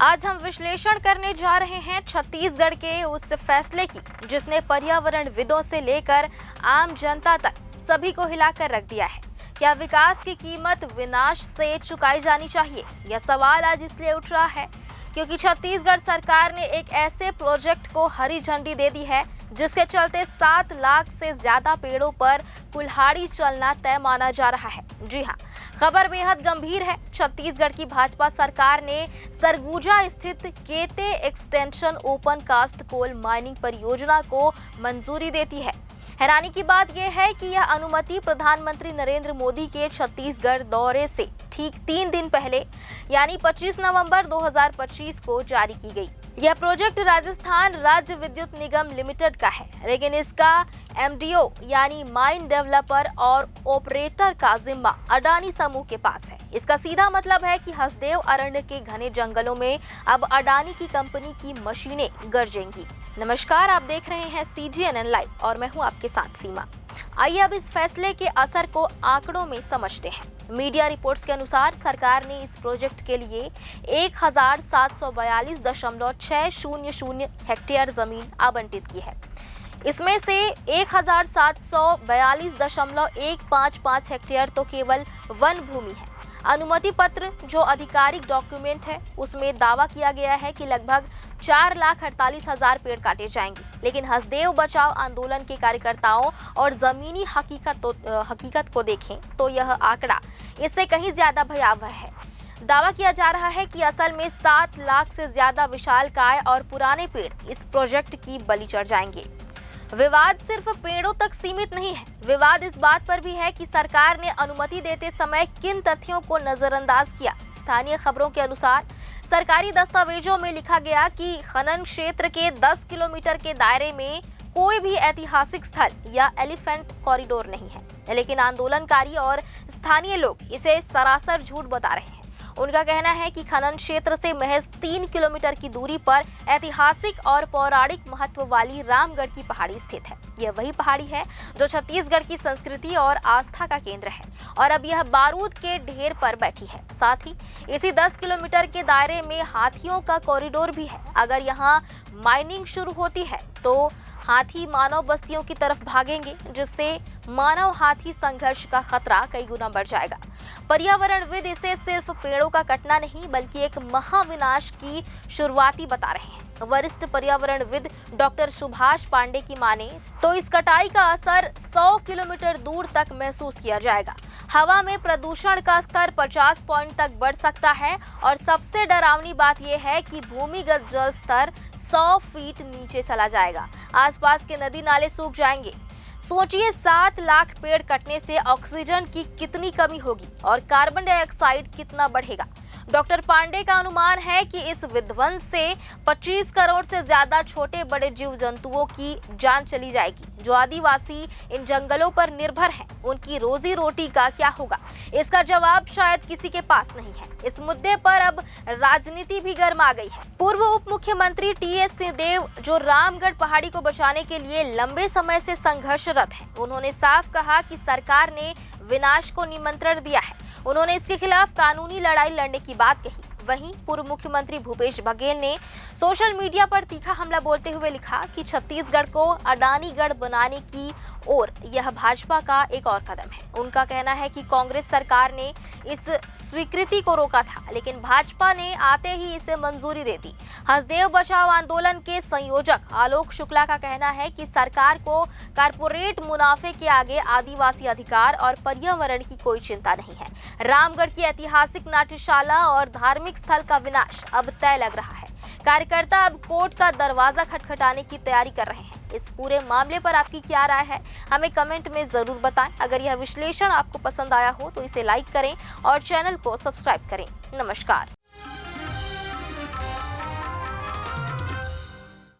आज हम विश्लेषण करने जा रहे हैं छत्तीसगढ़ के उस फैसले की जिसने पर्यावरणविदों से लेकर आम जनता तक सभी को हिलाकर रख दिया है। क्या विकास की कीमत विनाश से चुकाई जानी चाहिए? यह सवाल आज इसलिए उठ रहा है क्योंकि छत्तीसगढ़ सरकार ने एक ऐसे प्रोजेक्ट को हरी झंडी दे दी है जिसके चलते 7 लाख से ज्यादा पेड़ों पर कुल्हाड़ी चलना तय माना जा रहा है। जी हां, खबर बेहद गंभीर है। छत्तीसगढ़ की भाजपा सरकार ने सरगुजा स्थित Kete extension open cast coal mining परियोजना को मंजूरी देती है। हैरानी की बात यह है कि यह अनुमति प्रधानमंत्री नरेंद्र मोदी के छत्तीसगढ़ दौरे से ठीक 3 दिन पहले यानी 25 नवंबर 2025 को जारी की गई। यह प्रोजेक्ट राजस्थान राज्य विद्युत निगम लिमिटेड का है, लेकिन इसका एमडीओ यानी माइन डेवलपर और ऑपरेटर का जिम्मा अडानी समूह के पास है। इसका सीधा मतलब है कि हसदेव अरण्य के घने जंगलों में अब अडानी की कंपनी की मशीनें गरजेंगी। नमस्कार, आप देख रहे हैं CGNN लाइव और मैं हूं आपके साथ सीमा। आइए अब इस फैसले के असर को आंकड़ों में समझते हैं। मीडिया रिपोर्ट्स के अनुसार सरकार ने इस प्रोजेक्ट के लिए 1742.600 हेक्टेयर जमीन आवंटित की है। इसमें से 1742.155 हेक्टेयर तो केवल वन भूमि है। अनुमति पत्र जो आधिकारिक डॉक्यूमेंट है उसमें दावा किया गया है कि लगभग 4,48,000 पेड़ काटे जाएंगे, लेकिन हसदेव बचाओ आंदोलन के कार्यकर्ताओं और जमीनी हकीकत को देखें तो यह आंकड़ा इससे कहीं ज्यादा भयावह है। दावा किया जा रहा है कि असल में 7 लाख से ज्यादा विशालकाय और पुराने पेड़ इस प्रोजेक्ट की बलि चढ़ जाएंगे। विवाद सिर्फ पेड़ों तक सीमित नहीं है। विवाद इस बात पर भी है कि सरकार ने अनुमति देते समय किन तथ्यों को नजरअंदाज किया। स्थानीय खबरों के अनुसार सरकारी दस्तावेजों में लिखा गया कि खनन क्षेत्र के 10 किलोमीटर के दायरे में कोई भी ऐतिहासिक स्थल या एलिफेंट कॉरिडोर नहीं है, लेकिन आंदोलनकारी और स्थानीय लोग इसे सरासर झूठ बता रहे हैं। उनका कहना है कि खनन क्षेत्र से महज 3 किलोमीटर की दूरी पर ऐतिहासिक और पौराणिक महत्व वाली रामगढ़ की पहाड़ी स्थित है। यह वही पहाड़ी है जो छत्तीसगढ़ की संस्कृति और आस्था का केंद्र है और अब यह बारूद के ढेर पर बैठी है। साथ ही इसी 10 किलोमीटर के दायरे में हाथियों का कॉरिडोर भी है। अगर यहाँ माइनिंग शुरू होती है तो हाथी मानव बस्तियों की तरफ भागेंगे, जिससे मानव हाथी संघर्ष का खतरा कई गुना बढ़ जाएगा। पर्यावरणविद इसे सिर्फ पेड़ों का कटना नहीं बल्कि एक महाविनाश की शुरुआती बता रहे हैं। वरिष्ठ पर्यावरणविद डॉक्टर सुभाष पांडे की माने तो इस कटाई का असर 100 किलोमीटर दूर तक महसूस किया जाएगा। हवा में प्रदूषण का स्तर 50 पॉइंट तक बढ़ सकता है और सबसे डरावनी बात यह है कि भूमिगत जल स्तर 100 फीट नीचे चला जाएगा। आसपास के नदी नाले सूख जाएंगे। सोचिए, 7 लाख पेड़ कटने से ऑक्सीजन की कितनी कमी होगी और कार्बन डाइऑक्साइड कितना बढ़ेगा। डॉक्टर पांडे का अनुमान है कि इस विध्वंस से 25 करोड़ से ज्यादा छोटे बड़े जीव जंतुओं की जान चली जाएगी। जो आदिवासी इन जंगलों पर निर्भर हैं, उनकी रोजी रोटी का क्या होगा? इसका जवाब शायद किसी के पास नहीं है। इस मुद्दे पर अब राजनीति भी गर्मा गई है। पूर्व उप मुख्यमंत्री TS सिंहदेव जो रामगढ़ पहाड़ी को बचाने के लिए लंबे समय से संघर्षरत हैं, उन्होंने साफ कहा कि सरकार ने विनाश को निमंत्रण दिया है। उन्होंने इसके खिलाफ कानूनी लड़ाई लड़ने की बात कही। वहीं पूर्व मुख्यमंत्री भूपेश बघेल ने सोशल मीडिया पर तीखा हमला बोलते हुए लिखा कि छत्तीसगढ़ को अडानीगढ़ बनाने की ओर यह भाजपा का एक और कदम है। उनका कहना है कि कांग्रेस सरकार ने इस स्वीकृति को रोका था, लेकिन भाजपा ने आते ही इसे मंजूरी दे दी। हसदेव बचाओ आंदोलन के संयोजक आलोक शुक्ला का कहना है कि सरकार को कारपोरेट मुनाफे के आगे आदिवासी अधिकार और पर्यावरण की कोई चिंता नहीं है। रामगढ़ की ऐतिहासिक नाट्यशाला और धार्मिक स्थल का विनाश अब तय लग रहा है। कार्यकर्ता अब कोर्ट का दरवाजा खटखटाने की तैयारी कर रहे हैं। इस पूरे मामले पर आपकी क्या राय है, हमें कमेंट में जरूर बताएं। अगर यह विश्लेषण आपको पसंद आया हो तो इसे लाइक करें और चैनल को सब्सक्राइब करें। नमस्कार।